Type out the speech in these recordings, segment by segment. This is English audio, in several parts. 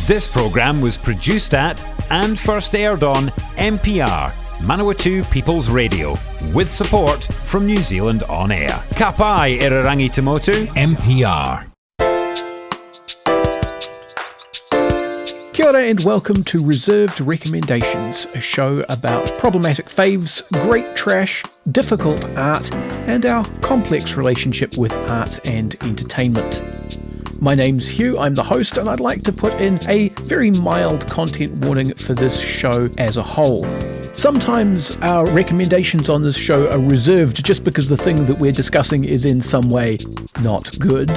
This programme was produced at and first aired on MPR, Manawatu People's Radio, with support from New Zealand On Air. Ka pai Irarangi Te Motu, MPR. Kia ora and welcome to Reserved Recommendations, a show about problematic faves, great trash, difficult art, and our complex relationship with art and entertainment. My name's Hugh, I'm the host, and I'd like to put in a very mild content warning for this show as a whole. Sometimes our recommendations on this show are reserved just because the thing that we're discussing is in some way not good.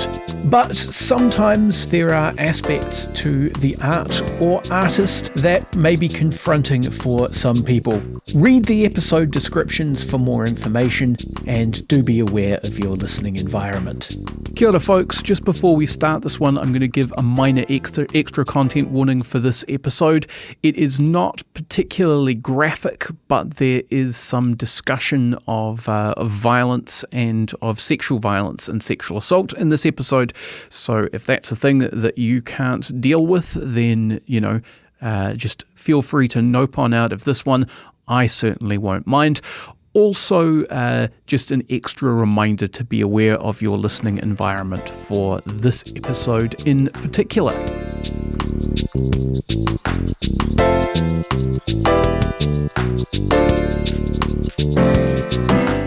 But sometimes there are aspects to the art or artist that may be confronting for some people. Read the episode descriptions for more information and do be aware of your listening environment. Kia ora folks, just before we start this one, I'm going to give a minor extra content warning for this episode. It is not particularly graphic, but there is some discussion of violence and of sexual violence and sexual assault in this episode. So if that's a thing that you can't deal with, then, just feel free to nope on out of this one. I certainly won't mind. Also, just an extra reminder to be aware of your listening environment for this episode in particular.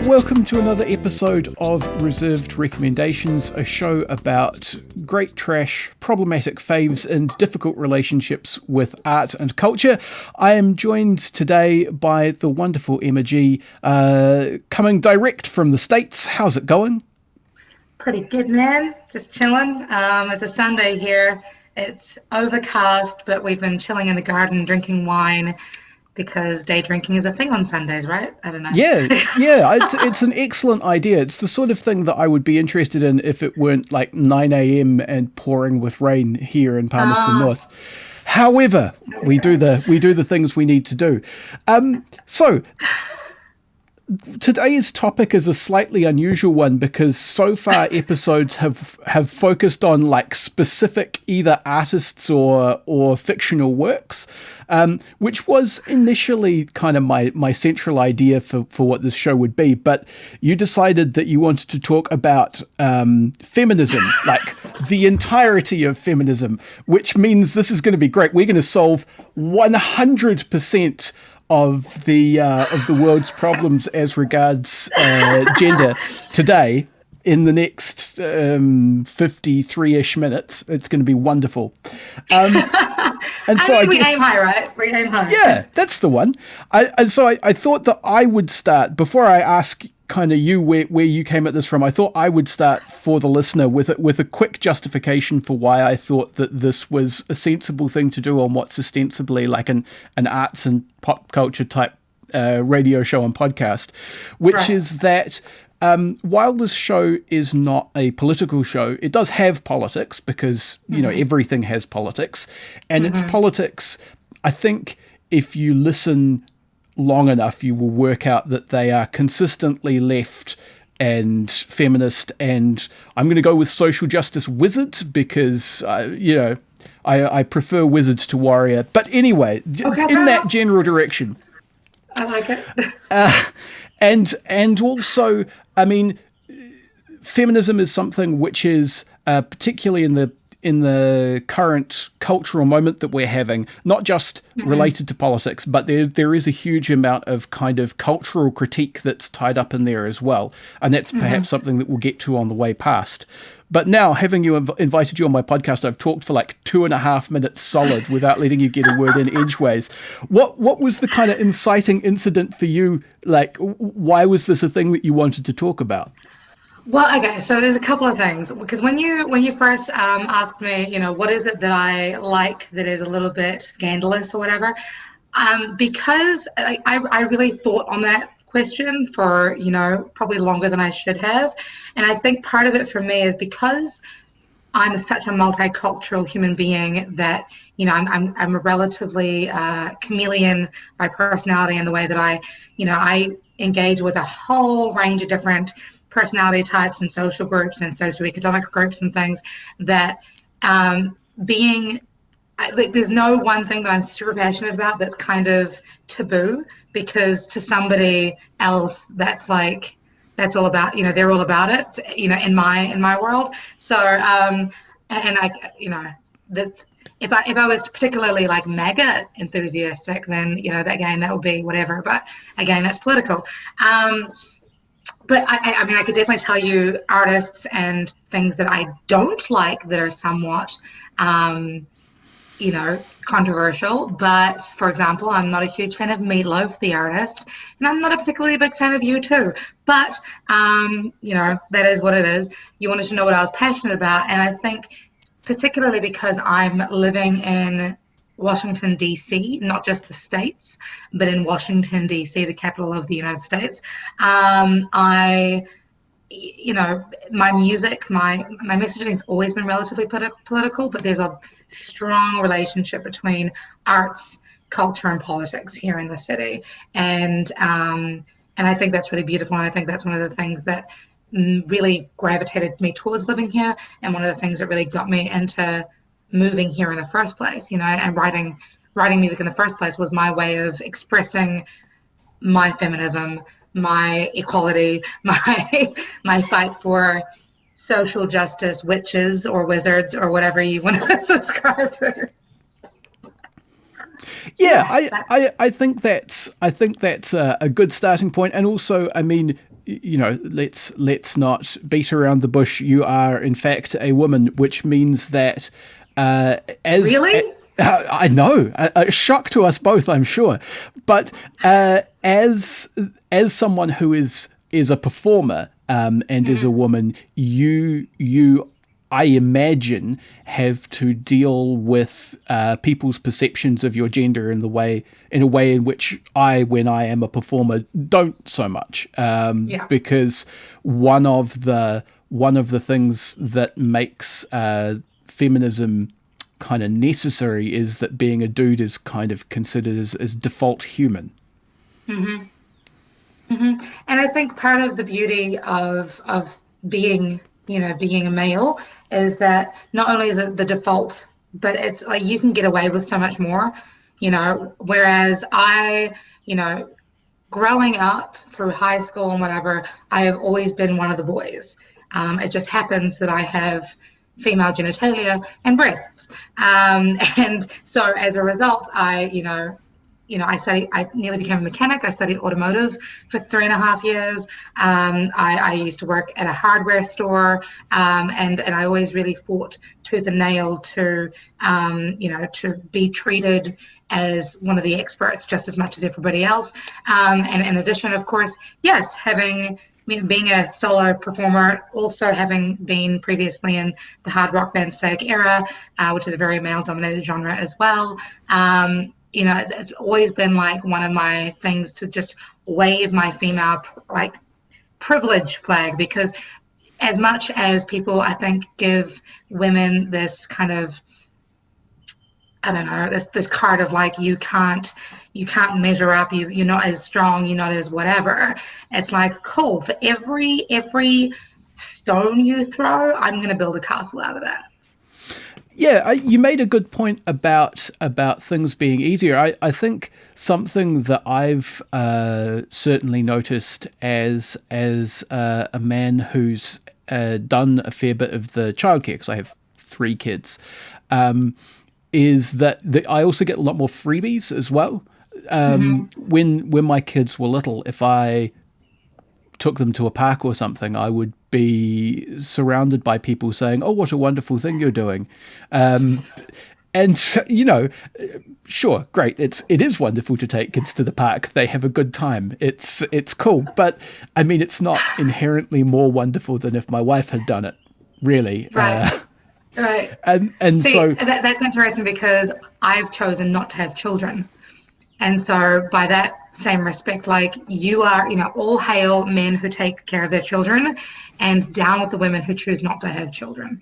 Welcome to another episode of Reserved Recommendations, a show about great trash, problematic faves, and difficult relationships with art and culture. I am joined today by the wonderful Emma G, coming direct from the States. How's it going? Pretty good, man. Just chilling. It's a Sunday here. It's overcast, but we've been chilling in the garden, drinking wine, because day drinking is a thing on Sundays, right? I don't know. Yeah, it's an excellent idea. It's the sort of thing that I would be interested in if it weren't like 9 a.m. and pouring with rain here in Palmerston North. However, we do the things we need to do. So today's topic is a slightly unusual one because so far episodes have focused on like specific either artists or fictional works, which was initially kind of my central idea for what this show would be. But you decided that you wanted to talk about feminism, like the entirety of feminism, which means this is going to be great. We're going to solve 100% of the world's problems as regards gender today in the next 53-ish minutes. It's going to be wonderful. And so we aim high, right? We aim high. Yeah, that's the one. I thought that I would start, before I ask kind of you where you came at this from, I thought I would start for the listener with a quick justification for why I thought that this was a sensible thing to do on what's ostensibly like an arts and pop culture type radio show and podcast, which right. is that while this show is not a political show, it does have politics because, everything has politics. And its politics, I think if you listen long enough, you will work out that they are consistently left and feminist, and I'm going to go with social justice wizard because, I prefer wizards to warrior. But anyway, in that general direction. I like it. And also, I mean, feminism is something which is particularly in the current cultural moment that we're having, not just related to politics, but there is a huge amount of kind of cultural critique that's tied up in there as well. And that's perhaps something that we'll get to on the way past. But now, having invited you on my podcast, I've talked for like 2.5 minutes solid without letting you get a word in edgeways. What was the kind of inciting incident for you? Like, why was this a thing that you wanted to talk about? Well, okay, so there's a couple of things, because when you first asked me, what is it that I like that is a little bit scandalous or whatever, because I really thought on that question for, probably longer than I should have. And I think part of it for me is because I'm such a multicultural human being that, I'm a relatively chameleon by personality in the way that I engage with a whole range of different personality types and social groups and socioeconomic groups and things that being like, there's no one thing that I'm super passionate about that's kind of taboo, because to somebody else that's all about, they're all about it, in my world. So and I, that if I was particularly like MAGA enthusiastic, then that would be whatever. But again, that's political. But I mean, I could definitely tell you artists and things that I don't like that are somewhat, controversial. But for example, I'm not a huge fan of Meatloaf, the artist, and I'm not a particularly big fan of U2. But, that is what it is. You wanted to know what I was passionate about. And I think particularly because I'm living in Washington, D.C., not just the States, but in Washington, D.C., the capital of the United States. My music, my messaging has always been relatively political, but there's a strong relationship between arts, culture, and politics here in the city. And I think that's really beautiful. And I think that's one of the things that really gravitated me towards living here, and one of the things that really got me into moving here in the first place, and writing music in the first place was my way of expressing my feminism, my equality, my fight for social justice, witches or wizards or whatever you want to subscribe to. Yeah, I think that's a good starting point, and also, I mean, let's not beat around the bush. You are in fact a woman, which means that really. I know, a shock to us both, I'm sure. But as someone who is a performer and is a woman, you I imagine have to deal with people's perceptions of your gender in a way in which when I am a performer, don't so much. Because one of the things that makes feminism kind of necessary is that being a dude is kind of considered as default human. Mm-hmm. Mm-hmm. And I think part of the beauty of being a male is that not only is it the default, but it's like you can get away with so much more, whereas growing up through high school and whatever, I have always been one of the boys. It just happens that I have female genitalia and breasts. And so as a result, I nearly became a mechanic. I studied automotive for 3.5 years. I used to work at a hardware store, and I always really fought tooth and nail to be treated as one of the experts just as much as everybody else. And in addition, of course, yes, being a solo performer, also having been previously in the hard rock band Static Era, which is a very male-dominated genre as well. It's always been like one of my things to just wave my female privilege flag, because as much as people, I think, give women this kind of, I don't know, this card of like, you can't measure up, you're not as strong, you're not as whatever. It's like, cool, for every stone you throw, I'm going to build a castle out of that. Yeah, you made a good point about things being easier. I think something that I've certainly noticed as a man who's done a fair bit of the childcare, because I have 3 kids, is that I also get a lot more freebies as well. When my kids were little, if I took them to a park or something, I would be surrounded by people saying, "Oh, what a wonderful thing you're doing." And sure, great. It is wonderful to take kids to the park. They have a good time. It's cool. But I mean, it's not inherently more wonderful than if my wife had done it, really. Right. Right. And see, so that's interesting, because I've chosen not to have children. And so by that same respect, like, you are, all hail men who take care of their children, and down with the women who choose not to have children.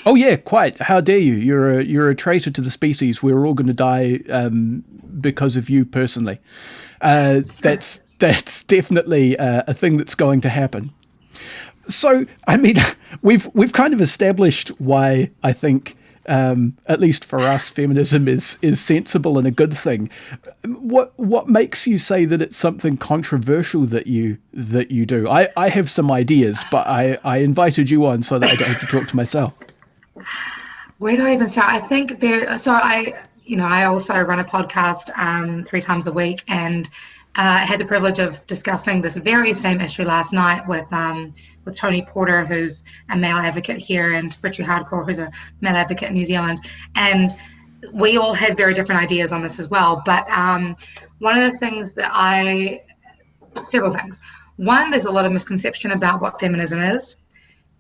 Oh yeah, quite. How dare you? You're a traitor to the species. We're all going to die because of you personally. That's definitely a thing that's going to happen. So, I mean, we've kind of established why I think at least for us, feminism is sensible and a good thing. What makes you say that it's something controversial that you do? I have some ideas, but I invited you on so that I don't have to talk to myself. Where do I even start? I think I also run a podcast 3 times a week, and had the privilege of discussing this very same issue last night with Tony Porter, who's a male advocate here, and Richie Hardcore, who's a male advocate in New Zealand. And we all had very different ideas on this as well. But one of the things several things. One, there's a lot of misconception about what feminism is.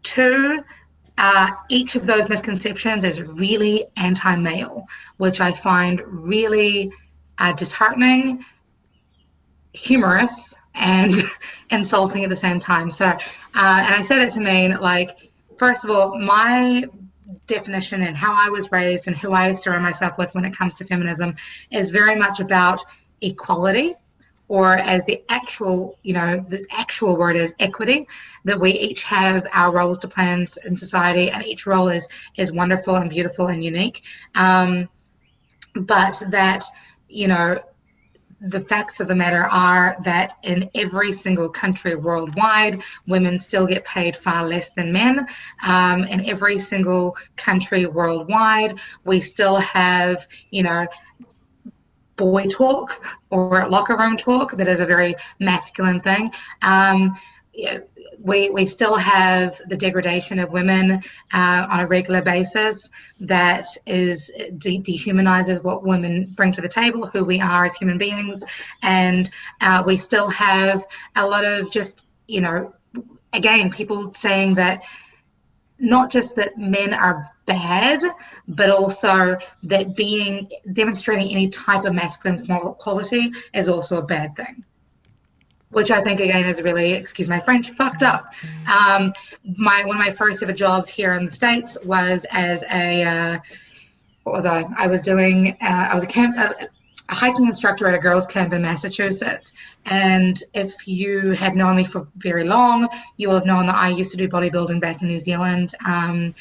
2, each of those misconceptions is really anti-male, which I find really disheartening, humorous, and insulting at the same time. So, and I say that to mean, like, first of all, my definition and how I was raised and who I surround myself with when it comes to feminism is very much about equality, or as the actual word is equity, that we each have our roles to play in society, and each role is wonderful and beautiful and unique. But that, the facts of the matter are that in every single country worldwide, women still get paid far less than men. In every single country worldwide, we still have, boy talk or locker room talk that is a very masculine thing. We still have the degradation of women on a regular basis that is dehumanizes what women bring to the table, who we are as human beings. And we still have a lot of just, again, people saying that not just that men are bad, but also that demonstrating any type of masculine quality is also a bad thing, which I think, again, is really, excuse my French, fucked up. One of my first ever jobs here in the States was as I was a hiking instructor at a girls' camp in Massachusetts. And if you have known me for very long, you will have known that I used to do bodybuilding back in New Zealand, and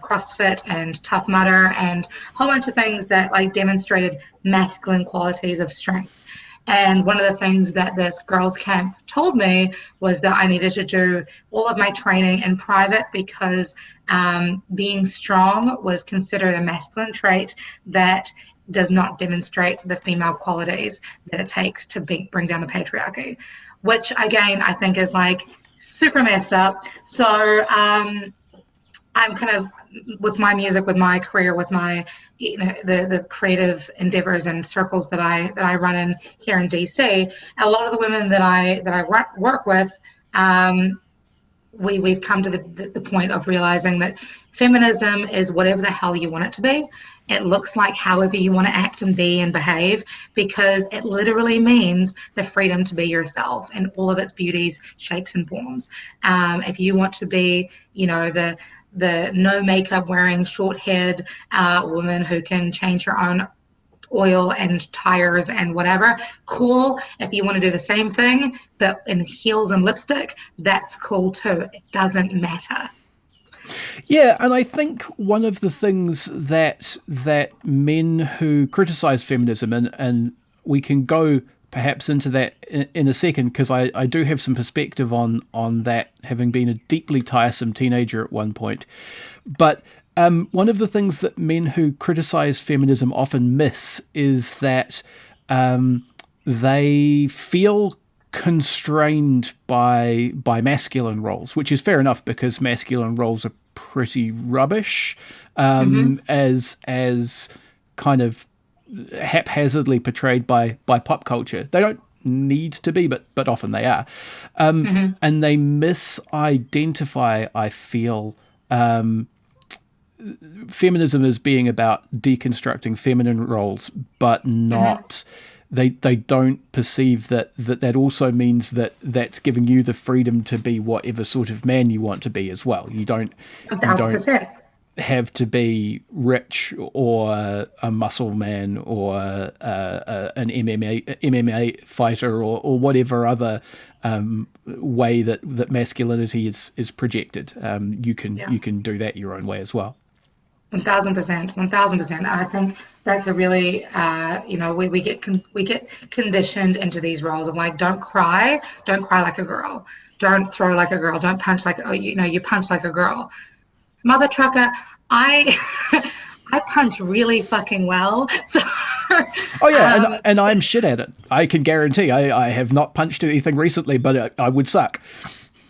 CrossFit and Tough Mudder and a whole bunch of things that demonstrated masculine qualities of strength. And one of the things that this girls' camp told me was that I needed to do all of my training in private because being strong was considered a masculine trait that does not demonstrate the female qualities that it takes to bring down the patriarchy, which, again, I think is super messed up. So I'm kind of, with my music, with my career, with my the creative endeavors and circles that I run in here in DC, a lot of the women that I work with, we've come to the point of realizing that feminism is whatever the hell you want it to be. It looks like however you want to act and be and behave, because it literally means the freedom to be yourself in all of its beauties, shapes, and forms. If you want to be, the no makeup wearing, short haired woman who can change her own oil and tires and whatever, cool. If you want to do the same thing but in heels and lipstick, that's cool too. It doesn't matter. Yeah, and I think one of the things that men who criticize feminism, and we can go perhaps into that in a second, because I do have some perspective on that, having been a deeply tiresome teenager at one point. But one of the things that men who criticize feminism often miss is that they feel constrained by masculine roles, which is fair enough, because masculine roles are pretty rubbish, as kind of haphazardly portrayed by pop culture. They don't need to be, but often they are, and they misidentify, I feel, feminism as being about deconstructing feminine roles, but not. They don't perceive that also means that that's giving you the freedom to be whatever sort of man you want to be as well. You don't have to be rich or a muscle man or an MMA fighter or whatever other way that masculinity is projected. You can do that your own way as well. 1000%, 1000%. I think that's a really, we get conditioned into these roles of like, don't cry like a girl, don't throw like a girl, don't punch like, you punch like a girl. Mother trucker, I I punch really fucking well. So Oh yeah, and I'm shit at it. I can guarantee. I have not punched anything recently, but I would suck.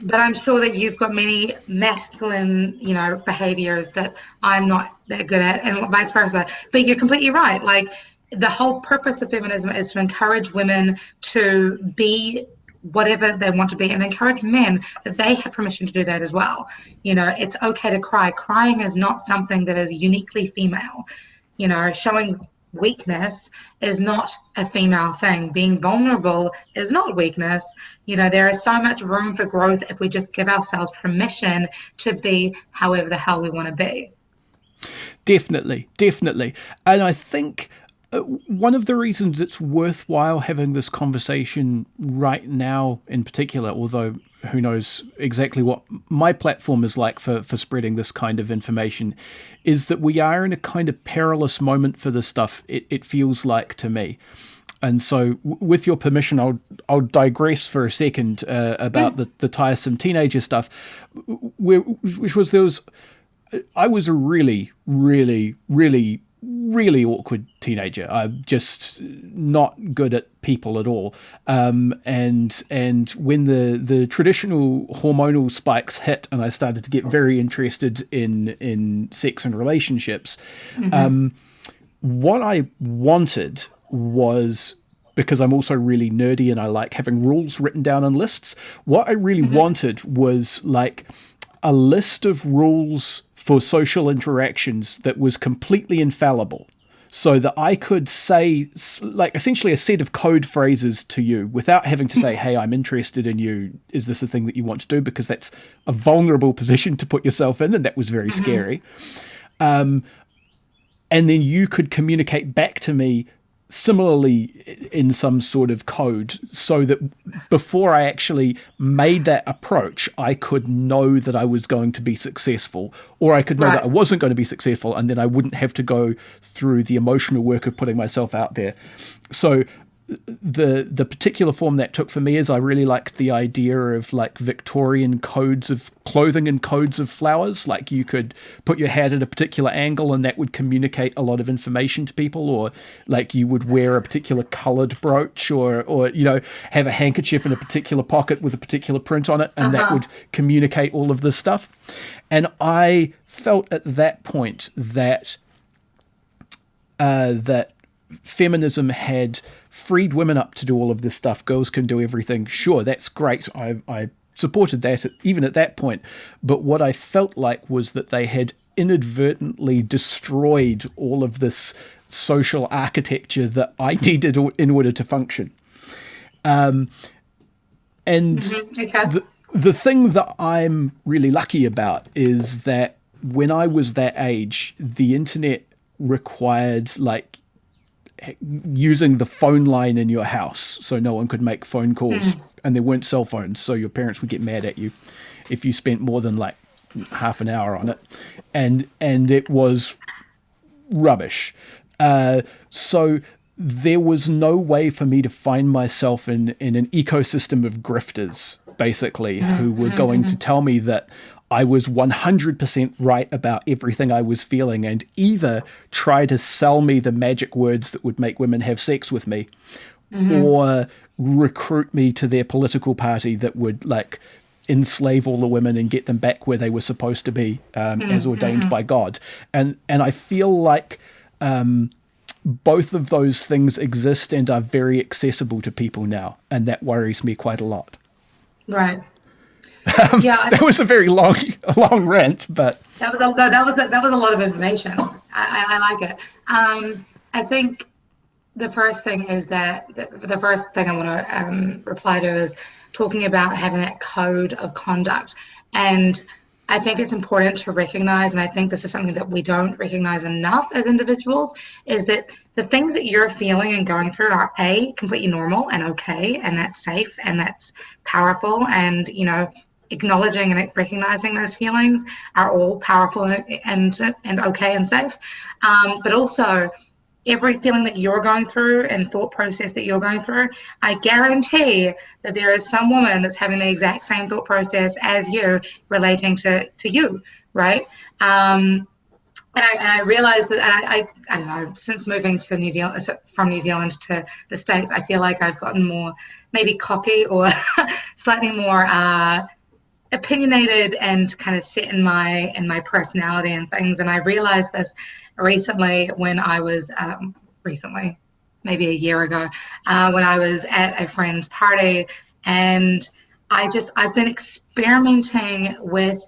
but I'm sure that you've got many masculine, behaviors that I'm not that good at, and vice versa. But you're completely right. Like, the whole purpose of feminism is to encourage women to be whatever they want to be, and encourage men that they have permission to do that as well. It's okay to cry. Crying is not something that is uniquely female. Showing weakness is not a female thing. Being vulnerable is not weakness. There is so much room for growth if we just give ourselves permission to be however the hell we want to be. Definitely. And I think one of the reasons it's worthwhile having this conversation right now in particular, although who knows exactly what my platform is like for spreading this kind of information, is that we are in a kind of perilous moment for this stuff, it feels like to me. And so, with your permission, I'll digress for a second about the tiresome teenager stuff, I was a really, really, really, really awkward teenager. I'm just not good at people at all. And when the traditional hormonal spikes hit, and I started to get very interested in sex and relationships, what I wanted was, because I'm also really nerdy and I like having rules written down on lists, what I really wanted was like a list of rules for social interactions that was completely infallible, so that I could say, like, essentially a set of code phrases to you without having to say, hey, I'm interested in you. Is this a thing that you want to do? Because that's a vulnerable position to put yourself in, and that was very scary. And then you could communicate back to me similarly in some sort of code, so that before I actually made that approach, I could know that I was going to be successful, or I could know that I wasn't going to be successful, and then I wouldn't have to go through the emotional work of putting myself out there. So the particular form that took for me is I really liked the idea of like Victorian codes of clothing and codes of flowers. Like, you could put your hat at a particular angle and that would communicate a lot of information to people, or like you would wear a particular colored brooch, or have a handkerchief in a particular pocket with a particular print on it, and that would communicate all of this stuff. And I felt at that point that that feminism had freed women up to do all of this stuff. Girls can do everything. Sure, that's great. I supported that even at that point. But what I felt like was that they had inadvertently destroyed all of this social architecture that I needed in order to function. The thing that I'm really lucky about is that when I was that age, the internet required like using the phone line in your house, so no one could make phone calls, and there weren't cell phones, so your parents would get mad at you if you spent more than like half an hour on it, and it was rubbish. So there was no way for me to find myself in an ecosystem of grifters, basically, who were going to tell me that I was 100% right about everything I was feeling, and either try to sell me the magic words that would make women have sex with me, or recruit me to their political party that would like enslave all the women and get them back where they were supposed to be, as ordained by God. And I feel like both of those things exist and are very accessible to people now, and that worries me quite a lot. Right. That was a very long rant, but that was a lot of information. I like it. I think the first thing is that the first thing I want to reply to is talking about having that code of conduct, and I think it's important to recognize, and I think this is something that we don't recognize enough as individuals, is that the things that you're feeling and going through are completely normal and okay, and that's safe and that's powerful, and acknowledging and recognizing those feelings are all powerful and okay and safe. But also, every feeling that you're going through and thought process that you're going through, I guarantee that there is some woman that's having the exact same thought process as you relating to you, right? And I realized that I don't know, since moving to New Zealand, from New Zealand to the States, I feel like I've gotten more maybe cocky or slightly more opinionated and kind of set in my personality and things. And I realized this recently when I was maybe a year ago, when I was at a friend's party, and I've been experimenting with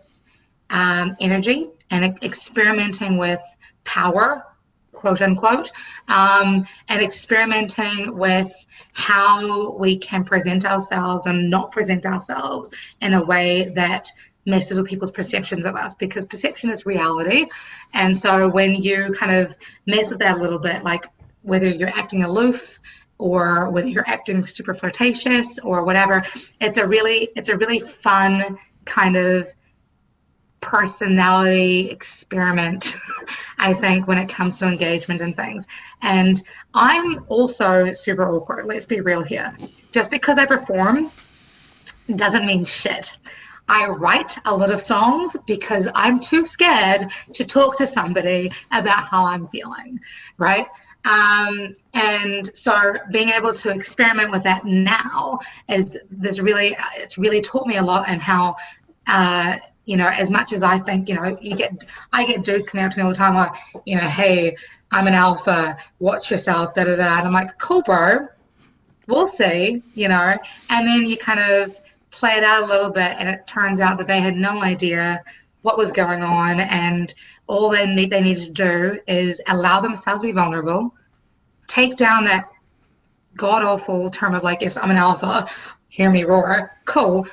energy and experimenting with power, quote unquote, and experimenting with how we can present ourselves and not present ourselves in a way that messes with people's perceptions of us, because perception is reality. And so when you kind of mess with that a little bit, like whether you're acting aloof or whether you're acting super flirtatious or whatever, it's a really fun kind of personality experiment, I think, when it comes to engagement and things. And I'm also super awkward, let's be real here. Just because I perform doesn't mean shit. I write a lot of songs because I'm too scared to talk to somebody about how I'm feeling, right? And so being able to experiment with that now it's really taught me a lot, and how as much as I think, I get dudes coming up to me all the time like, hey, I'm an alpha, watch yourself, da da da. And I'm like, cool, bro, we'll see, and then you kind of play it out a little bit, and it turns out that they had no idea what was going on, and all they needed to do is allow themselves to be vulnerable, take down that god-awful term of like, yes, I'm an alpha, hear me roar, cool.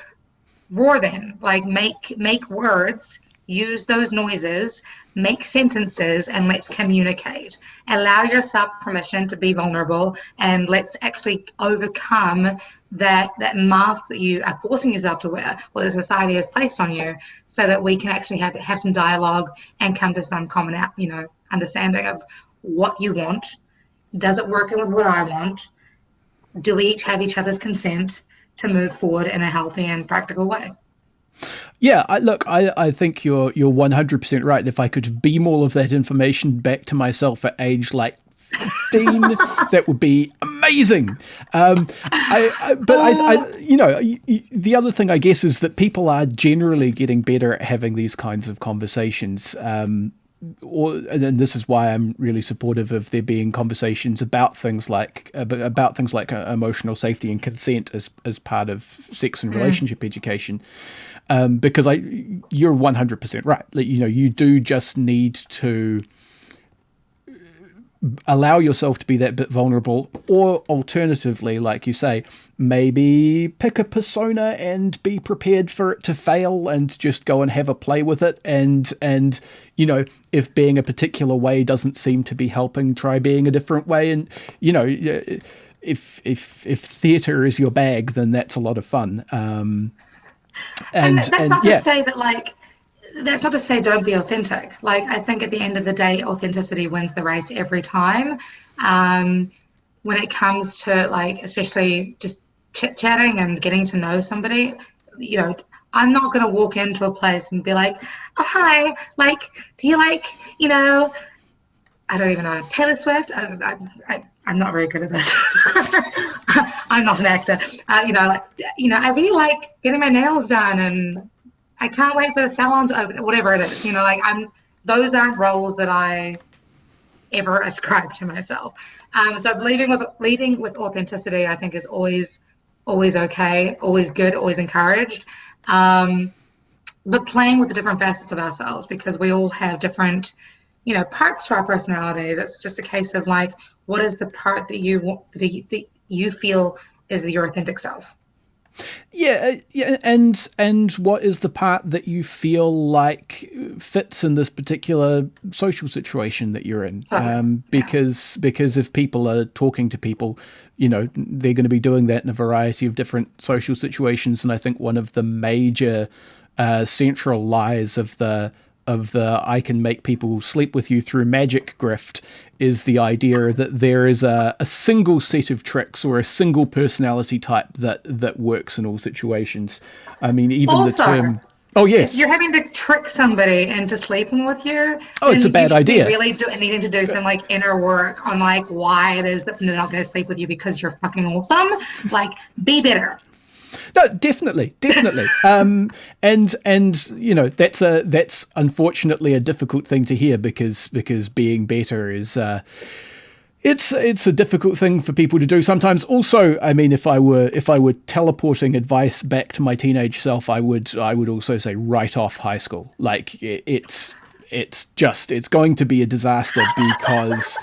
Roar then, like make words, use those noises, make sentences, and let's communicate. Allow yourself permission to be vulnerable, and let's actually overcome that mask that you are forcing yourself to wear, or the society has placed on you, so that we can actually have some dialogue and come to some common understanding of what you want. Does it work with what I want? Do we each have each other's consent to move forward in a healthy and practical way? Yeah, I think you're 100% right. If I could beam all of that information back to myself at age like 15, that would be amazing. The other thing, I guess, is that people are generally getting better at having these kinds of conversations. And this is why I'm really supportive of there being conversations about things like emotional safety and consent as part of sex and relationship education, because you're 100% right. You do just need to allow yourself to be that bit vulnerable, or alternatively, like you say, maybe pick a persona and be prepared for it to fail and just go and have a play with it. And if being a particular way doesn't seem to be helping, try being a different way. And if theatre is your bag, then that's a lot of fun. That's not to say that, like, that's not to say don't be authentic. Like, I think at the end of the day, authenticity wins the race every time. When it comes to, like, especially just chit-chatting and getting to know somebody, I'm not going to walk into a place and be like, oh, hi, like, do you like, I don't even know, Taylor Swift? I'm not very good at this. I'm not an actor. I really like getting my nails done, and I can't wait for the salon to open, whatever it is. Those aren't roles that I ever ascribe to myself. So leading with authenticity, I think, is always okay, always good, always encouraged. But playing with the different facets of ourselves, because we all have different, parts to our personalities. It's just a case of, like, what is the part that you feel is your authentic self? Yeah, and what is the part that you feel like fits in this particular social situation that you're in? Because if people are talking to people, they're going to be doing that in a variety of different social situations, and I think one of the major central lies of the I can make people sleep with you through magic grift is the idea that there is a single set of tricks or a single personality type that works in all situations. I mean, even Also, the term... Oh, yes. If you're having to trick somebody into sleeping with you, oh, it's a bad idea. Be really needing to do some like inner work on like why it is that they're not going to sleep with you because you're fucking awesome. Like, be better. No, definitely. And that's unfortunately a difficult thing to hear because being better is it's a difficult thing for people to do sometimes. Also, I mean, if I were teleporting advice back to my teenage self, I would also say write off high school. Like it's going to be a disaster because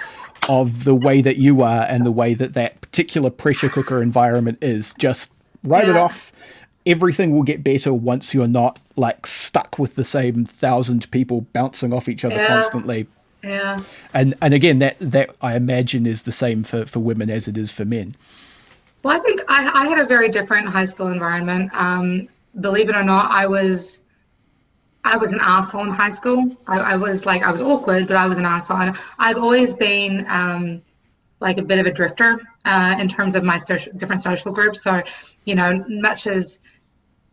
of the way that you are and the way that particular pressure cooker environment is. Just write it off. Everything will get better once you're not like stuck with the same 1,000 people bouncing off each other constantly. Yeah. And again, that I imagine is the same for women as it is for men. Well, I think I had a very different high school environment. Believe it or not, I was an asshole in high school. I was awkward, but I was an asshole. And I've always been like a bit of a drifter in terms of my different social groups. So, much as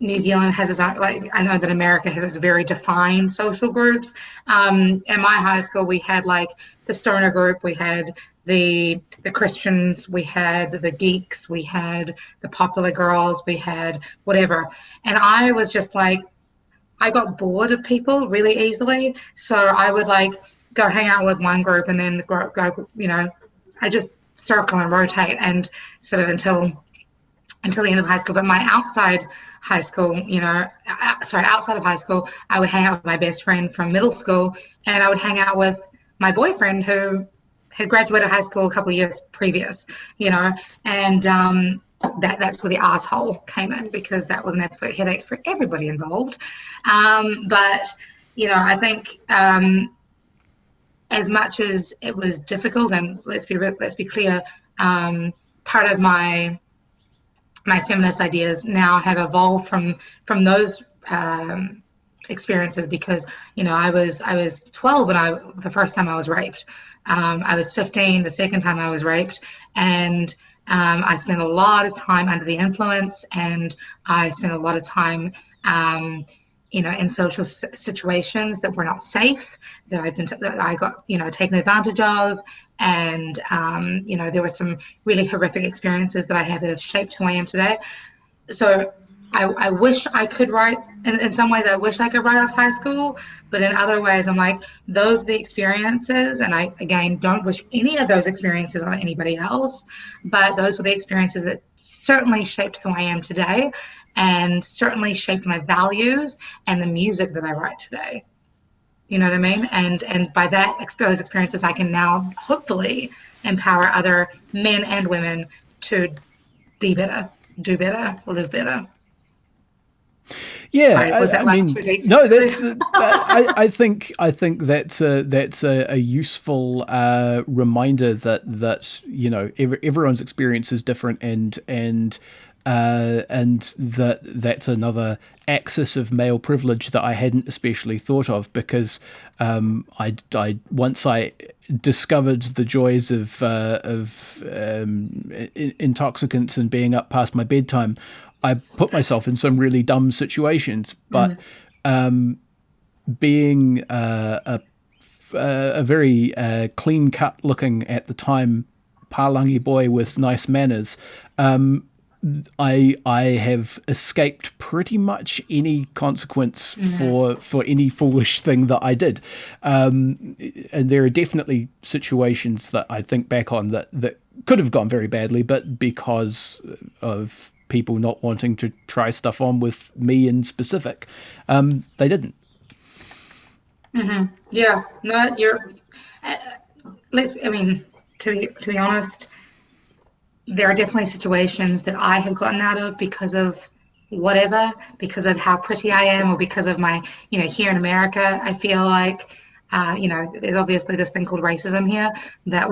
New Zealand has its own, like I know that America has its very defined social groups. In my high school, we had like the stoner group, we had the Christians, we had the geeks, we had the popular girls, we had whatever. And I was just like, I got bored of people really easily. So I would like go hang out with one group and then go, I just circle and rotate and sort of until the end of high school. But my outside of high school, I would hang out with my best friend from middle school, and I would hang out with my boyfriend who had graduated high school a couple of years previous, and that's where the asshole came in, because that was an absolute headache for everybody involved. But I think as much as it was difficult, and let's be clear, part of my feminist ideas now have evolved from those experiences, because I was 12 when the first time I was raped. I was 15 the second time I was raped, and I spent a lot of time under the influence, and I spent a lot of time in social situations that were not safe, that I got taken advantage of, and there were some really horrific experiences that I had that have shaped who I am today. So I wish I could write, in some ways I wish I could write off high school, but in other ways I'm like, those are the experiences, and I again don't wish any of those experiences on anybody else, but those were the experiences that certainly shaped who I am today, and certainly shaped my values and the music that I write today. You know what I mean? And by those experiences, I can now hopefully empower other men and women to be better, do better, live better. Yeah, Sorry, too deep? No, that's. I think that's a useful reminder that everyone's experience is different, and that's another axis of male privilege that I hadn't especially thought of, because once I discovered the joys of intoxicants and being up past my bedtime, I put myself in some really dumb situations. But being a very clean cut looking at the time Palangi boy with nice manners, I have escaped pretty much any consequence for any foolish thing that I did. And there are definitely situations that I think back on that could have gone very badly, but because of people not wanting to try stuff on with me in specific, they didn't. Mm-hmm. Yeah, no, you're. To be honest, there are definitely situations that I have gotten out of because of whatever, because of how pretty I am, or because of my, here in America, I feel like, there's obviously this thing called racism here that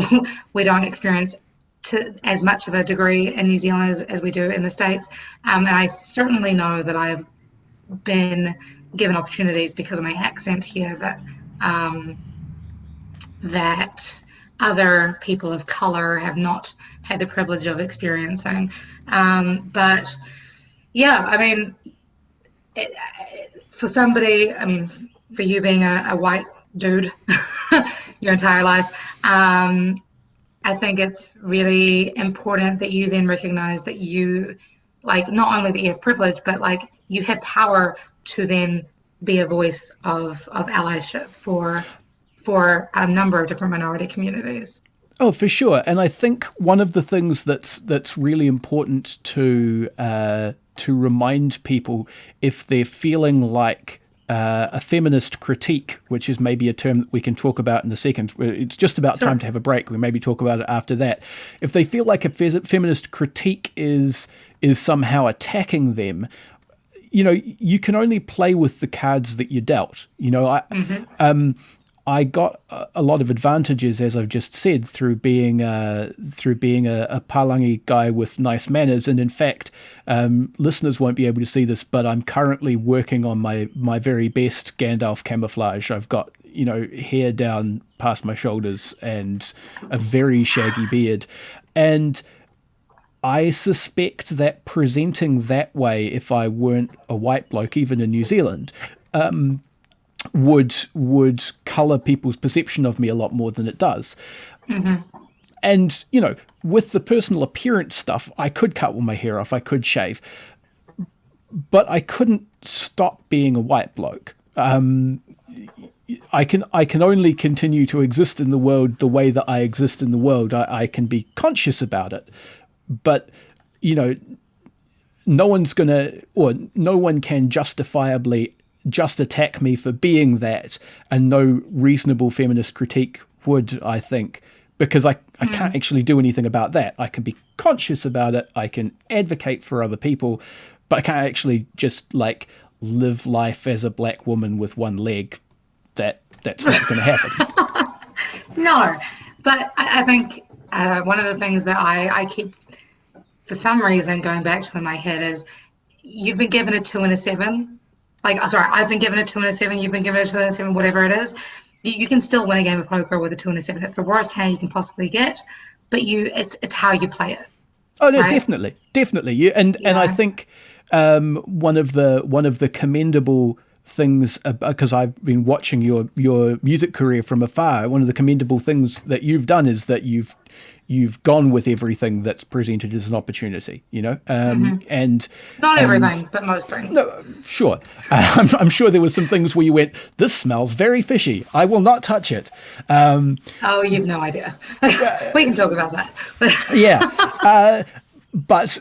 we don't experience to as much of a degree in New Zealand as we do in the States. And I certainly know that I've been given opportunities because of my accent here that other people of color have not had the privilege of experiencing. But yeah, I mean, for somebody, for you being a white dude your entire life, I think it's really important that you then recognize that you, like, not only that you have privilege, but like you have power to then be a voice of allyship for a number of different minority communities. Oh, for sure. And I think one of the things that's really important to remind people, if they're feeling like a feminist critique, which is maybe a term that we can talk about in a second. It's just about time to have a break. We maybe talk about it after that. If they feel like a feminist critique is somehow attacking them, you can only play with the cards that you're dealt. I got a lot of advantages, as I've just said, through being a Palangi guy with nice manners. And in fact, listeners won't be able to see this, but I'm currently working on my very best Gandalf camouflage. I've got, hair down past my shoulders and a very shaggy beard. And I suspect that presenting that way, if I weren't a white bloke, even in New Zealand, would colour people's perception of me a lot more than it does. Mm-hmm. And, with the personal appearance stuff, I could cut all my hair off, I could shave, but I couldn't stop being a white bloke. I can only continue to exist in the world the way that I exist in the world. I can be conscious about it, but, no one can justifiably just attack me for being that, and no reasonable feminist critique would, I think, because I can't actually do anything about that. I can be conscious about it, I can advocate for other people, but I can't actually just live life as a black woman with one leg. That's not going to happen. No, but I think one of the things that I keep, for some reason, going back to in my head is, you've been given a 2 and a 7. I've been given a 2 and a 7, you've been given a 2 and a 7, whatever it is. You can still win a game of poker with a 2 and a 7. It's the worst hand you can possibly get, but it's how you play it. Oh no, right? Definitely. And I think one of the commendable things, because I've been watching your music career from afar, one of the commendable things that you've done is that you've gone with everything that's presented as an opportunity, and not everything, but most things. No, sure. I'm sure there were some things where you went, this smells very fishy, I will not touch it. Oh, you've no idea. We can talk about that. Yeah. But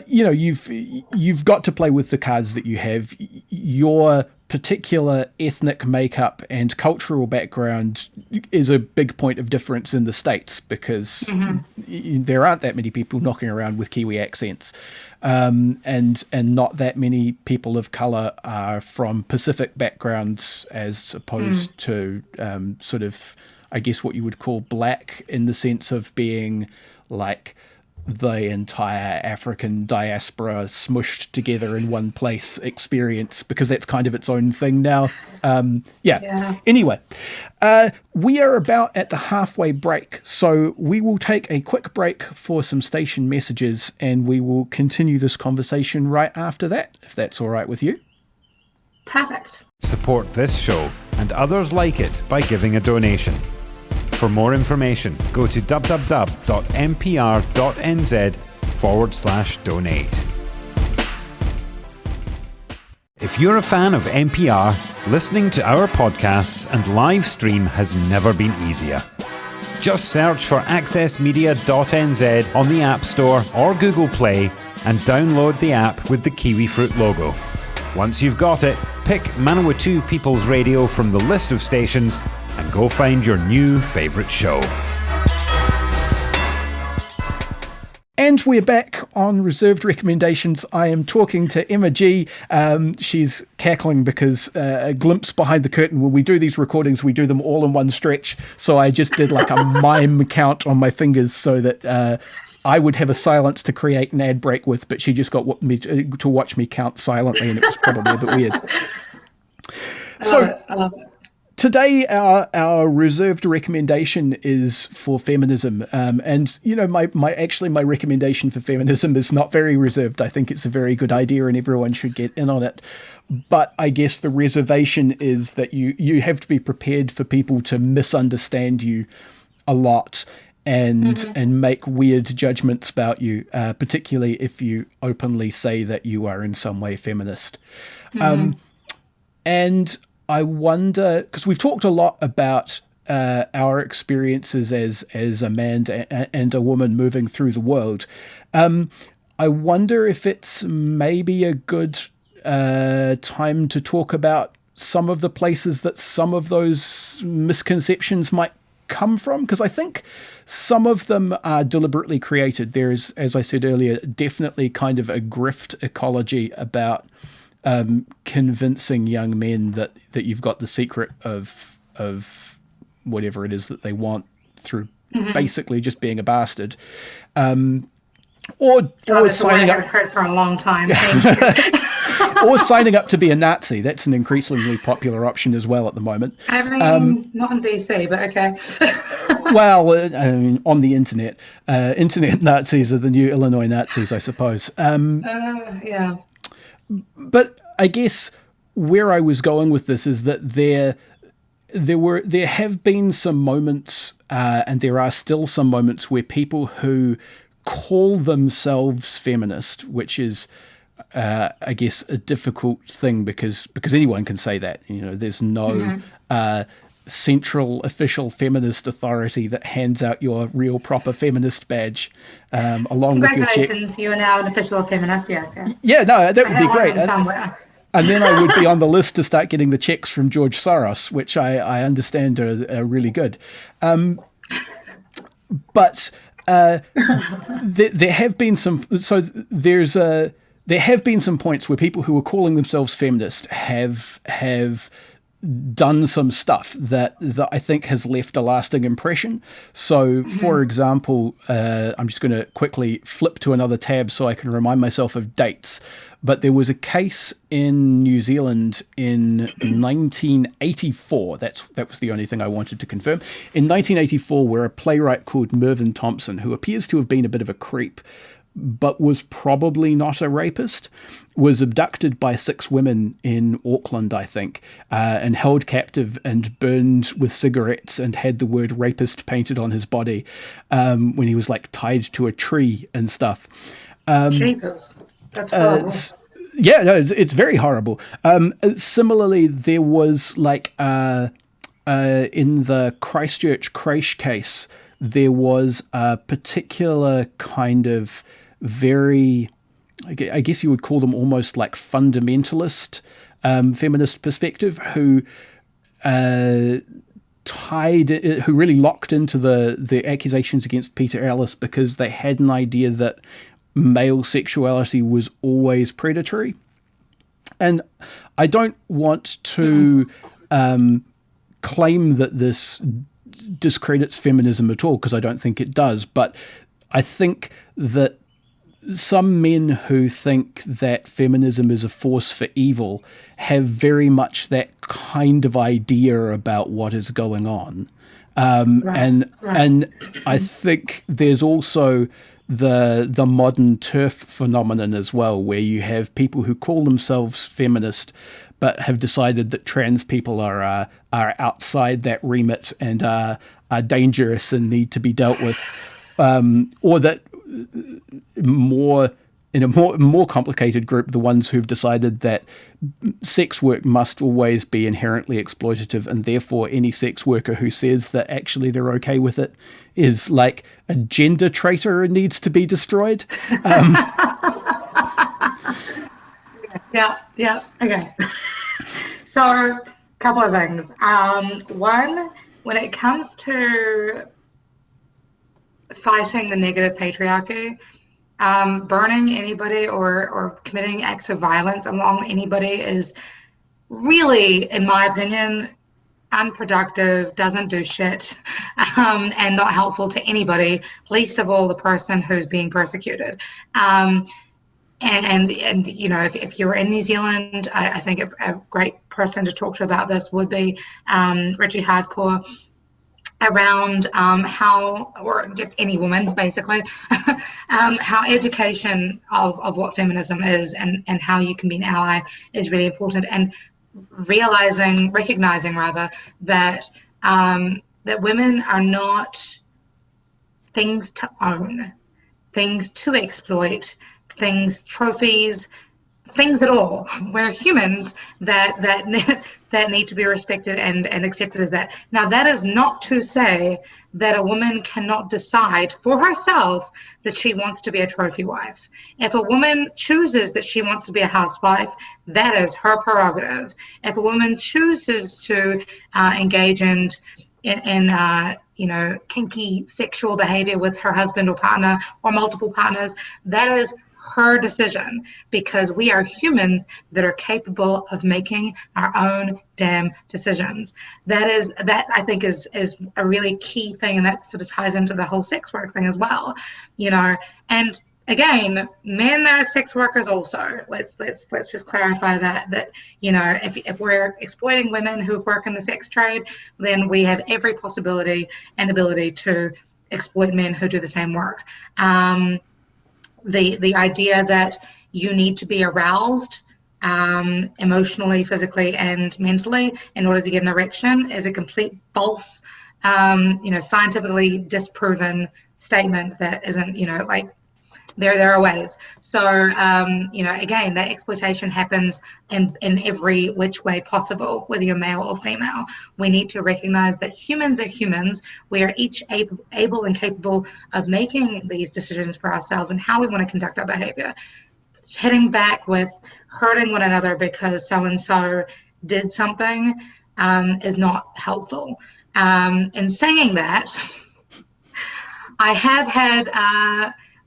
you've got to play with the cards that you have. Your particular ethnic makeup and cultural background is a big point of difference in the States, because there aren't that many people knocking around with Kiwi accents, and not that many people of color are from Pacific backgrounds, as opposed to sort of, I guess, what you would call black, in the sense of being like the entire African diaspora smushed together in one place experience, because that's kind of its own thing now. Anyway, we are about at the halfway break, so we will take a quick break for some station messages, and we will continue this conversation right after that, if that's all right with you. Perfect. Support this show and others like it by giving a donation. For more information, go to www.mpr.nz/donate. If you're a fan of NPR, listening to our podcasts and live stream has never been easier. Just search for accessmedia.nz on the App Store or Google Play and download the app with the kiwi fruit logo. Once you've got it, pick Manawatu People's Radio from the list of stations and go find your new favourite show. And we're back on reserved recommendations. I am talking to Emma G. She's cackling because a glimpse behind the curtain. When we do these recordings, we do them all in one stretch. So I just did like a mime count on my fingers so that I would have a silence to create an ad break with, but she just got me to watch me count silently, and it was probably a bit weird. I love it. Today, our reserved recommendation is for feminism, and my recommendation for feminism is not very reserved. I think it's a very good idea, and everyone should get in on it. But I guess the reservation is that you have to be prepared for people to misunderstand you a lot and make weird judgments about you, particularly if you openly say that you are in some way feminist, and I wonder, because we've talked a lot about our experiences as a man and a woman moving through the world. I wonder if it's maybe a good time to talk about some of the places that some of those misconceptions might come from, because I think some of them are deliberately created. There's, as I said earlier, definitely kind of a grift ecology about convincing young men that you've got the secret of whatever it is that they want through basically just being a bastard, or signing up. I've heard for a long time. Or signing up to be a Nazi. That's an increasingly popular option as well at the moment. I mean, not in DC, but okay. Well, I mean, on the internet, internet Nazis are the new Illinois Nazis, I suppose. Yeah. But I guess where I was going with this is that there have been some moments, and there are still some moments where people who call themselves feminist, which is, I guess, a difficult thing because anyone can say that. There's no central official feminist authority that hands out your real proper feminist badge along with your check. Congratulations, you are now an official feminist. Yes. Yeah, no, that would be great. Somewhere. And then I would be on the list to start getting the checks from George Soros, which I understand are really good. But there have been some. So there have been some points where people who are calling themselves feminist have done some stuff that I think has left a lasting impression. So, for example, I'm just going to quickly flip to another tab so I can remind myself of dates. But there was a case in New Zealand in 1984. That was the only thing I wanted to confirm. In 1984, where a playwright called Mervyn Thompson, who appears to have been a bit of a creep, but was probably not a rapist, was abducted by 6 women in Auckland, I think, and held captive and burned with cigarettes and had the word rapist painted on his body when he was tied to a tree and stuff. Jeepers. That's horrible. Yeah, no, it's very horrible. Similarly, there was in the Christchurch creche case, there was a particular kind of very, I guess you would call them almost like fundamentalist feminist perspective, who really locked into the accusations against Peter Ellis because they had an idea that male sexuality was always predatory. And I don't want to claim that this discredits feminism at all, because I don't think it does, but I think that some men who think that feminism is a force for evil have very much that kind of idea about what is going on. And I think there's also the modern TERF phenomenon as well, where you have people who call themselves feminist but have decided that trans people are outside that remit and are dangerous and need to be dealt with, or that in a more complicated group, the ones who've decided that sex work must always be inherently exploitative, and therefore any sex worker who says that actually they're okay with it is like a gender traitor and needs to be destroyed. Yeah. Okay. So, a couple of things. One, when it comes to fighting the negative patriarchy, Burning anybody or committing acts of violence along anybody is really, in my opinion, unproductive, doesn't do shit, and not helpful to anybody, least of all the person who's being persecuted. And you know, if you're in New Zealand, I think a great person to talk to about this would be Richie Hardcore, around how, or just any woman basically, how education of what feminism is and how you can be an ally is really important. And recognizing rather, that that women are not things to own, things to exploit, trophies, things at all. We're humans that need to be respected and accepted as that. Now, that is not to say that a woman cannot decide for herself that she wants to be a trophy wife. If a woman chooses that she wants to be a housewife, that is her prerogative. If a woman chooses to engage in kinky sexual behavior with her husband or partner or multiple partners, that is her decision, because we are humans that are capable of making our own damn decisions. That I think is a really key thing, and that sort of ties into the whole sex work thing as well, you know. And again, men are sex workers also. Let's just clarify that you know, if we're exploiting women who work in the sex trade, then we have every possibility and ability to exploit men who do the same work. The idea that you need to be aroused emotionally, physically, and mentally in order to get an erection is a complete false, scientifically disproven statement that isn't, like, there are ways. So, again, that exploitation happens in every which way possible, whether you're male or female. We need to recognize that humans are humans. We are each able and capable of making these decisions for ourselves and how we want to conduct our behavior. Hitting back with hurting one another because so-and-so did something is not helpful. In saying that, I have had...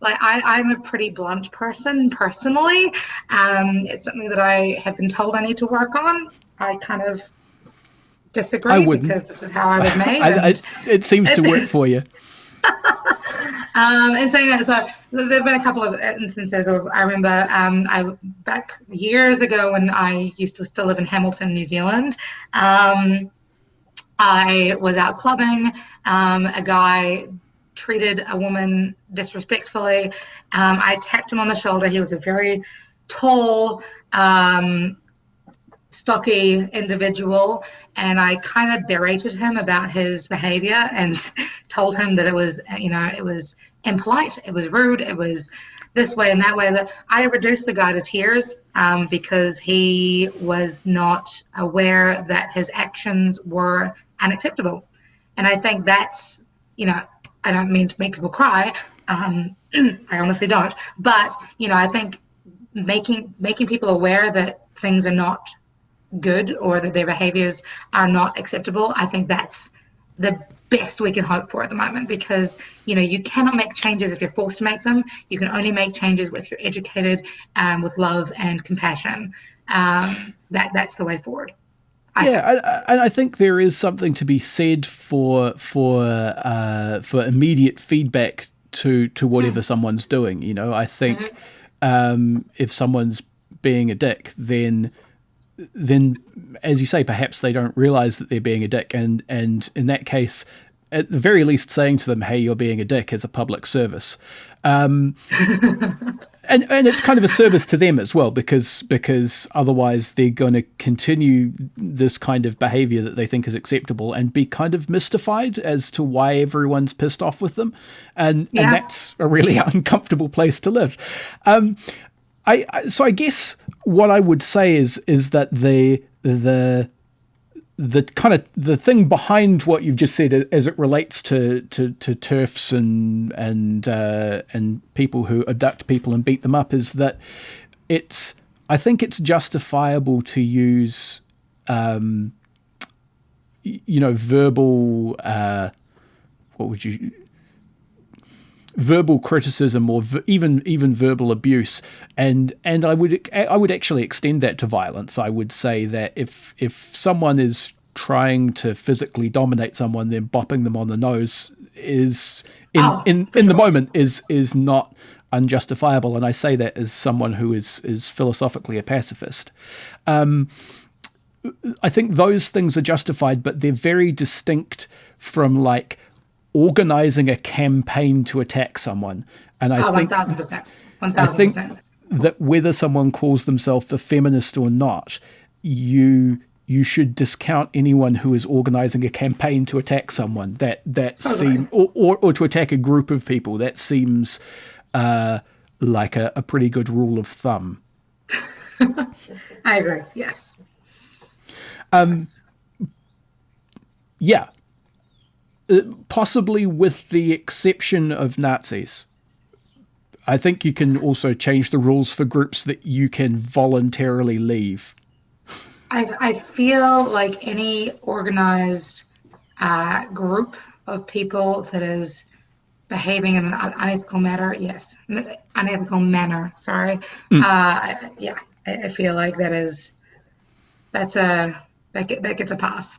I'm a pretty blunt person personally. It's something that I have been told I need to work on. I kind of disagree because this is how I was made. It seems to work for you. And saying that, so there have been a couple of instances of, I remember back years ago when I used to still live in Hamilton, New Zealand, I was out clubbing. A guy treated a woman disrespectfully. I tapped him on the shoulder. He was a very tall, stocky individual, and I kind of berated him about his behavior and told him that it was impolite, it was rude, it was this way and that way. That I reduced the guy to tears because he was not aware that his actions were unacceptable. And I think that's, I don't mean to make people cry. I honestly don't. But, I think making people aware that things are not good or that their behaviors are not acceptable, I think that's the best we can hope for at the moment, because, you cannot make changes if you're forced to make them. You can only make changes if you're educated, with love and compassion. That's the way forward. I think there is something to be said for immediate feedback to whatever someone's doing. I think if someone's being a dick, then as you say, perhaps they don't realize that they're being a dick, and in that case, at the very least, saying to them, "Hey, you're being a dick," is a public service. And it's kind of a service to them as well, because otherwise they're going to continue this kind of behavior that they think is acceptable and be kind of mystified as to why everyone's pissed off with them. And that's a really uncomfortable place to live. So I guess what I would say is that the kind of the thing behind what you've just said, as it relates to TERFs and people who abduct people and beat them up, is that I think it's justifiable to use verbal what would you verbal criticism or even verbal abuse, and I would actually extend that to violence. I would say that if someone is trying to physically dominate someone, then bopping them on the nose is in the moment is not unjustifiable, and I say that as someone who is philosophically a pacifist. I think those things are justified, but they're very distinct from like organizing a campaign to attack someone. And I think 1,000%. I think that whether someone calls themselves a feminist or not, you should discount anyone who is organizing a campaign to attack someone. That seems or to attack a group of people. That seems like a pretty good rule of thumb. I agree. Yes. Yeah. Possibly with the exception of Nazis. I think you can also change the rules for groups that you can voluntarily leave. I feel like any organized group of people that is behaving in an unethical manner, sorry. I feel like that gets a pass.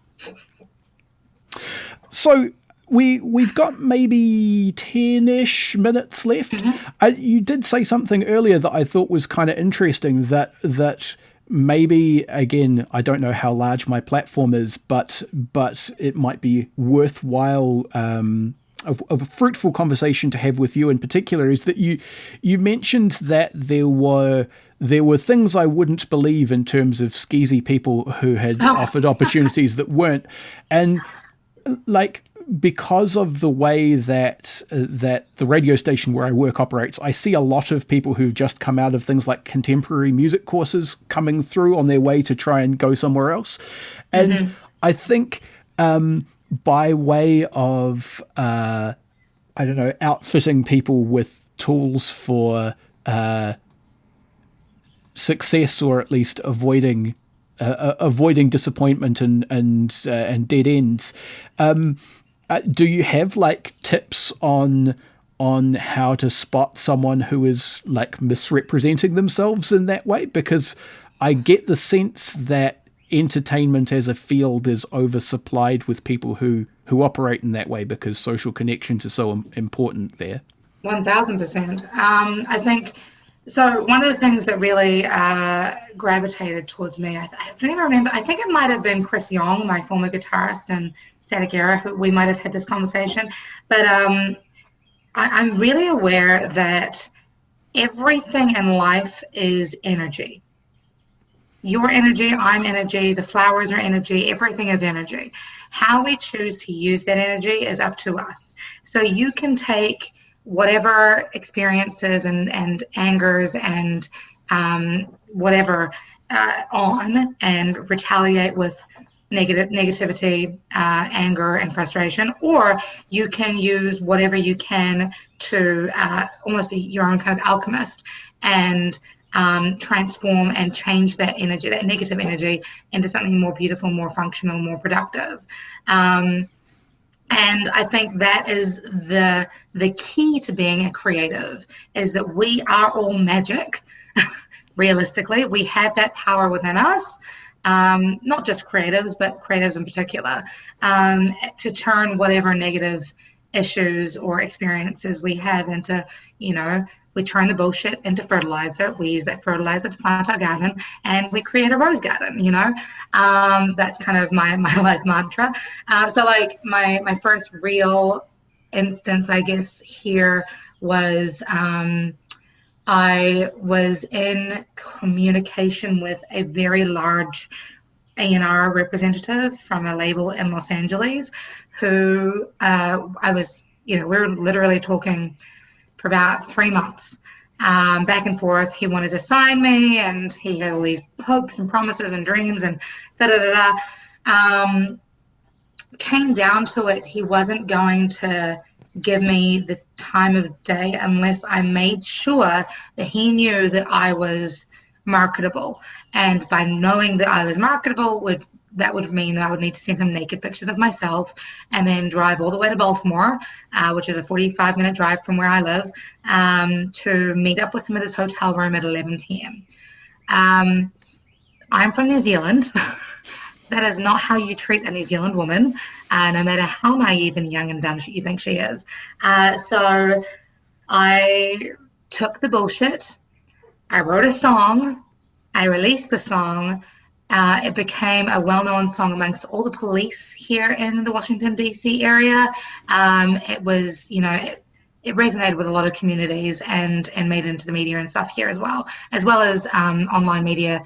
So we've got maybe 10-ish minutes left. Mm-hmm. You did say something earlier that I thought was kind of interesting, that maybe, again, I don't know how large my platform is, but it might be worthwhile, a fruitful conversation to have with you in particular, is that you mentioned that there were things I wouldn't believe in terms of skeezy people who had offered opportunities that weren't. And like, because of the way that the radio station where I work operates, I see a lot of people who've just come out of things like contemporary music courses coming through on their way to try and go somewhere else. And I think by way of, outfitting people with tools for success, or at least avoiding disappointment and dead ends. Do you have like tips on how to spot someone who is like misrepresenting themselves in that way? Because I get the sense that entertainment as a field is oversupplied with people who operate in that way because social connections are so important there. 1,000%. I think so. One of the things that really gravitated towards me, I don't even remember. I think it might have been Chris Young, my former guitarist in Static Era, who we might have had this conversation. But I'm really aware that everything in life is energy. Your energy, I'm energy, the flowers are energy, everything is energy. How we choose to use that energy is up to us. So you can take whatever experiences and angers and whatever on and retaliate with negativity, anger, and frustration, or you can use whatever you can to almost be your own kind of alchemist and transform and change that energy, that negative energy, into something more beautiful, more functional, more productive. And I think that is the key to being a creative, is that we are all magic. Realistically, we have that power within us, not just creatives, but creatives in particular, to turn whatever negative issues or experiences we have into, we turn the bullshit into fertilizer. We use that fertilizer to plant our garden, and we create a rose garden. That's kind of my life mantra. So like my first real instance, I guess, here was I was in communication with a very large A&R representative from a label in Los Angeles, who I was, we were literally talking for about 3 months, back and forth. He wanted to sign me, and he had all these hopes and promises and dreams and came down to it, he wasn't going to give me the time of day unless I made sure that he knew that I was marketable, and by knowing that I was marketable would that would mean that I would need to send him naked pictures of myself and then drive all the way to Baltimore, which is a 45-minute drive from where I live, to meet up with him at his hotel room at 11 p.m. I'm from New Zealand. That is not how you treat a New Zealand woman, no matter how naive and young and dumb you think she is. So I took the bullshit. I wrote a song. I released the song. It became a well-known song amongst all the police here in the Washington, D.C. area. It was, it resonated with a lot of communities and made it into the media and stuff here as well as online media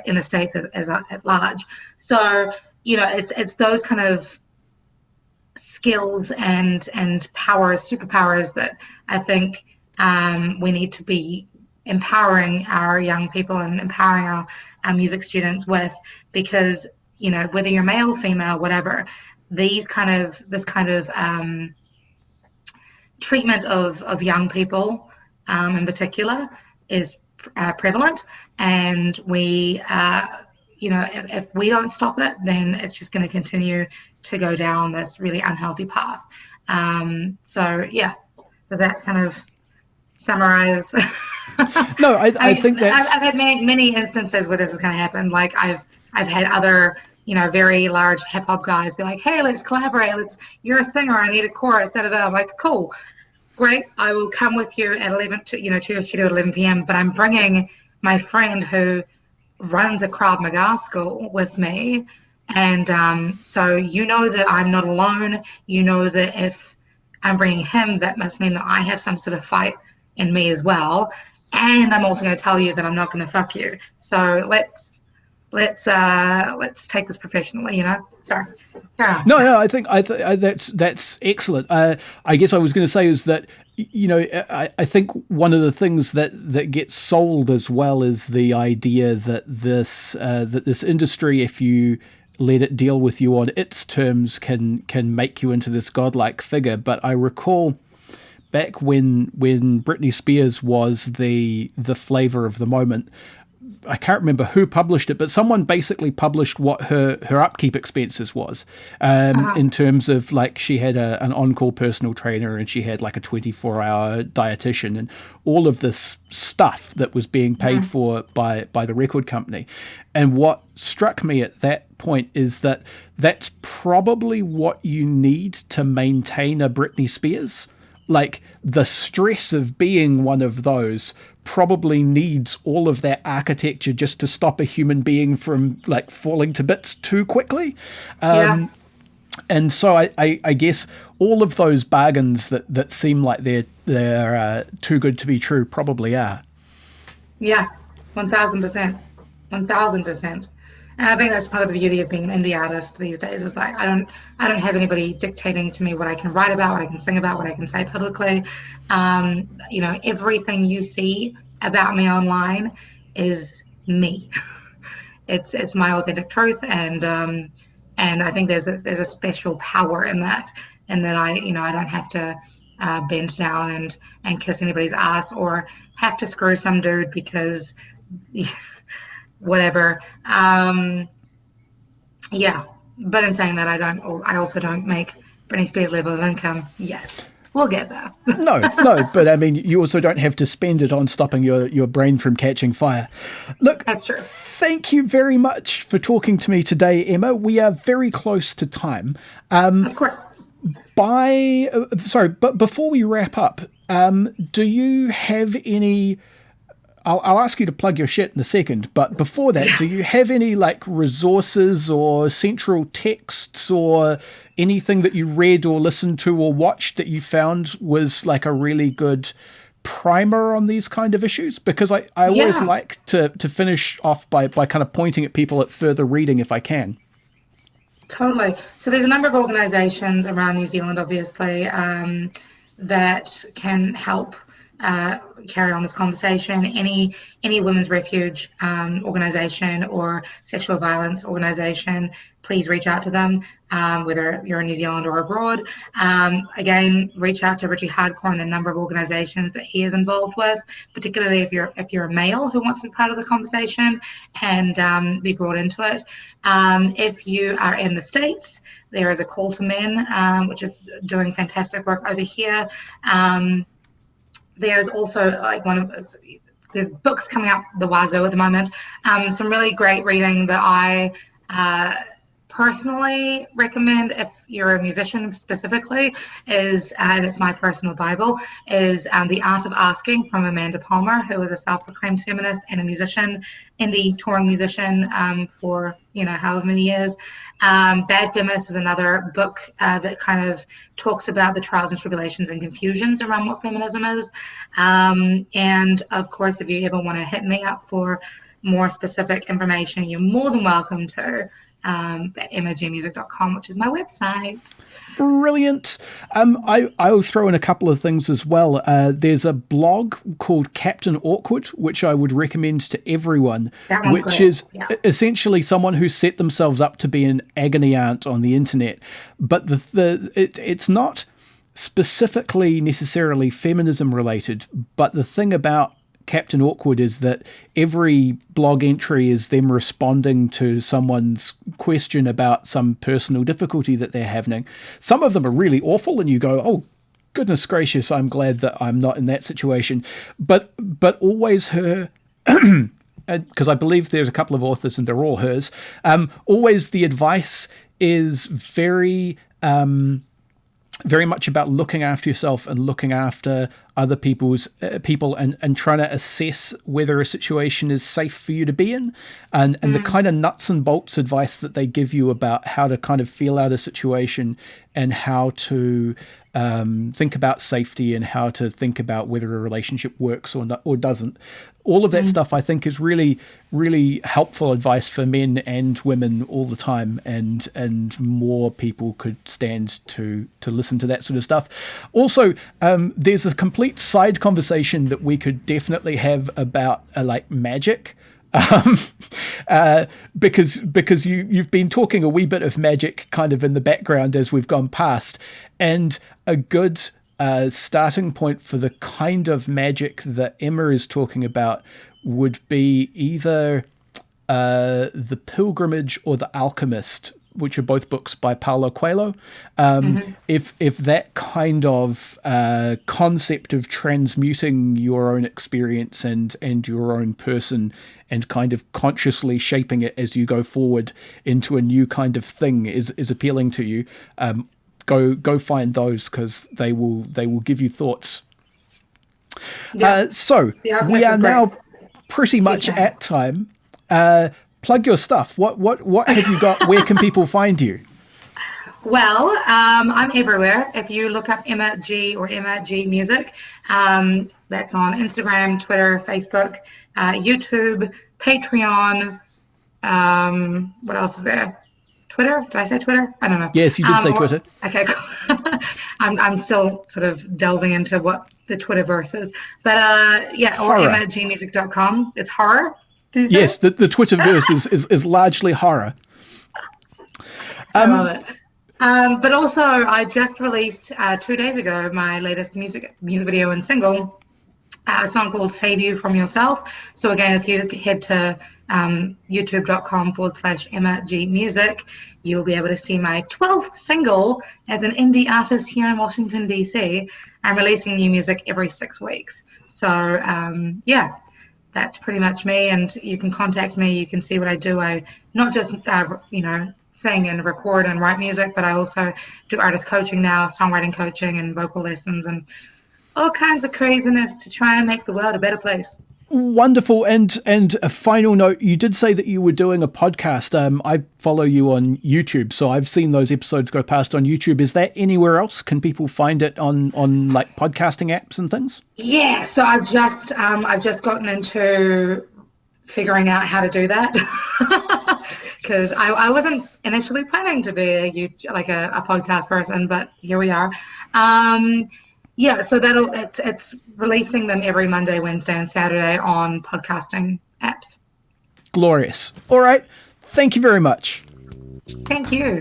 in the States as at large. So, it's those kind of skills and powers, superpowers that I think we need to be empowering our young people and empowering our music students with, because, whether you're male, female, whatever, this kind of treatment of young people in particular is prevalent, and we if we don't stop it, then it's just going to continue to go down this really unhealthy path. So yeah, does that kind of summarize? No, I think that's... I've had many instances where this has kind of happened. Like I've had other very large hip hop guys be like, hey, let's collaborate, you're a singer, I need a chorus, da da da. I'm like, cool, great, I will come with you at 11 to your studio at 11 p.m. But I'm bringing my friend who runs a Krav Maga school with me, and so that I'm not alone. That if I'm bringing him, that must mean that I have some sort of fight in me as well. And I'm also going to tell you that I'm not going to fuck you. So let's take this professionally. Sorry. Yeah. No, I think that's excellent. I guess I was going to say is that I think one of the things that gets sold as well is the idea that this industry, if you let it deal with you on its terms, can make you into this godlike figure. But I recall back when Britney Spears was the flavor of the moment, I can't remember who published it, but someone basically published what her upkeep expenses was, in terms of, like, she had an on-call personal trainer, and she had like a 24-hour dietitian, and all of this stuff that was being paid for by the record company. And what struck me at that point is that that's probably what you need to maintain a Britney Spears. Like, the stress of being one of those probably needs all of that architecture just to stop a human being from, like, falling to bits too quickly. And so I guess all of those bargains that seem like they're too good to be true probably are. Yeah, 1,000%. 1,000%. And I think that's part of the beauty of being an indie artist these days, is like I don't have anybody dictating to me what I can write about, what I can sing about, what I can say publicly. Everything you see about me online is me. It's my authentic truth, and I think there's a special power in that, and that I don't have to bend down and kiss anybody's ass, or have to screw some dude because whatever. But in saying that, I also don't make Britney Spears level of income yet. We'll get there. No, but I mean, you also don't have to spend it on stopping your brain from catching fire. Look, that's true. Thank you very much for talking to me today, Emma. We are very close to time. Of course. But before we wrap up, do you have any... I'll ask you to plug your shit in a second, but before that, do you have any, like, resources or central texts or anything that you read or listened to or watched that you found was, like, a really good primer on these kind of issues? Because I always like to finish off by kind of pointing at people at further reading if I can. Totally. So there's a number of organizations around New Zealand, obviously, that can help carry on this conversation. Any women's refuge organization or sexual violence organization, please reach out to them, whether you're in New Zealand or abroad. Again, reach out to Richie Hardcore and the number of organizations that he is involved with, particularly if you're a male who wants to be part of the conversation and be brought into it. If you are in the States, there is a Call to Men, which is doing fantastic work over here. There's also there's books coming up the wazoo at the moment. Some really great reading that I personally recommend if you're a musician specifically is, and it's my personal Bible, is The Art of Asking from Amanda Palmer, who is a self-proclaimed feminist and a musician, indie touring musician for however many years. Bad Feminist is another book that kind of talks about the trials and tribulations and confusions around what feminism is. And of course, if you ever want to hit me up for more specific information, you're more than welcome to at emagmusic.com, which is my website. Brilliant. I'll throw in a couple of things as well. There's a blog called Captain Awkward, which I would recommend to everyone, which great. is essentially someone who set themselves up to be an agony aunt on the internet. But it's not specifically necessarily feminism related, but the thing about Captain Awkward is that every blog entry is them responding to someone's question about some personal difficulty that they're having. Some of them are really awful and you go, oh, goodness gracious, I'm glad that I'm not in that situation. But always her, because I believe there's a couple of authors and they're all hers, always the advice is very much about looking after yourself and looking after other people and trying to assess whether a situation is safe for you to be in, and the kind of nuts and bolts advice that they give you about how to kind of feel out a situation and how to think about safety and how to think about whether a relationship works or not, or doesn't. All of that stuff I think is really, really helpful advice for men and women all the time, and more people could stand to listen to that sort of stuff. Also, there's a complete side conversation that we could definitely have about like magic. Because you've been talking a wee bit of magic kind of in the background as we've gone past, and a good starting point for the kind of magic that Emma is talking about would be either The Pilgrimage or The Alchemist, which are both books by Paulo Coelho. If that kind of concept of transmuting your own experience and your own person and kind of consciously shaping it as you go forward into a new kind of thing is appealing to you, go find those, because they will give you thoughts. So we are now pretty much at time. Plug your stuff. What have you got? Where can people find you? Well, I'm everywhere. If you look up Emma G or Emma G Music, that's on Instagram, Twitter, Facebook, YouTube, Patreon. What else is there? Twitter? Did I say Twitter? I don't know. Yes, you did say Twitter. Okay, cool. I'm still sort of delving into what the Twitterverse is. But or emagmusic.com. It's horror. Yes, the Twitterverse is largely horror. I love it. But also, I just released 2 days ago my latest music video and single, a song called Save You From Yourself. So again, if you head to youtube.com/Emma G Music, you'll be able to see my 12th single as an indie artist here in Washington, D.C. I'm releasing new music every 6 weeks. So, that's pretty much me, and you can contact me. You can see what I do. I not just sing and record and write music, but I also do artist coaching now, songwriting coaching and vocal lessons and all kinds of craziness to try and make the world a better place. Wonderful. And a final note, you did say that you were doing a podcast. I follow you on YouTube, so I've seen those episodes go past on YouTube. Is that anywhere else? Can people find it on like podcasting apps and things? Yeah, so I've just gotten into figuring out how to do that because I wasn't initially planning to be a podcast person, but here we are. Yeah, so it's releasing them every Monday, Wednesday, and Saturday on podcasting apps. Glorious. All right. Thank you very much. Thank you.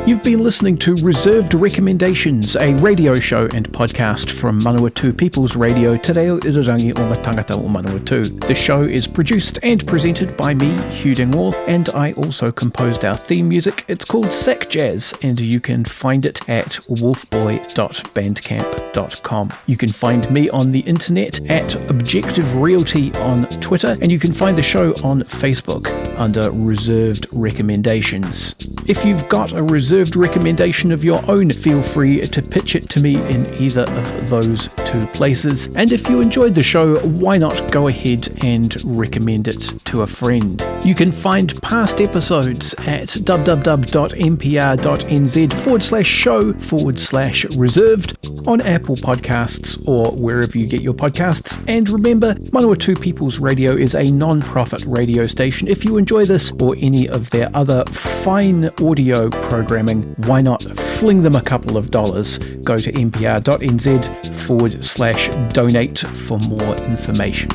You've been listening to Reserved Recommendations, a radio show and podcast from Manawatu People's Radio, Te Reo Irirangi o ngā tangata o Manawatu. The show is produced and presented by me, Hugh Dingwall, and I also composed our theme music. It's called Sack Jazz, and you can find it at wolfboy.bandcamp.com. You can find me on the internet at Objective Realty on Twitter, and you can find the show on Facebook under Reserved Recommendations. If you've got a reserved recommendation of your own, feel free to pitch it to me in either of those two places. And if you enjoyed the show, why not go ahead and recommend it to a friend? You can find past episodes at www.mpr.nz/show/reserved on Apple Podcasts or wherever you get your podcasts. And remember, Manawatu People's Radio is a non-profit radio station. If you enjoy this or any of their other fine audio programming, why not fling them a couple of dollars? Go to mpr.nz/donate for more information.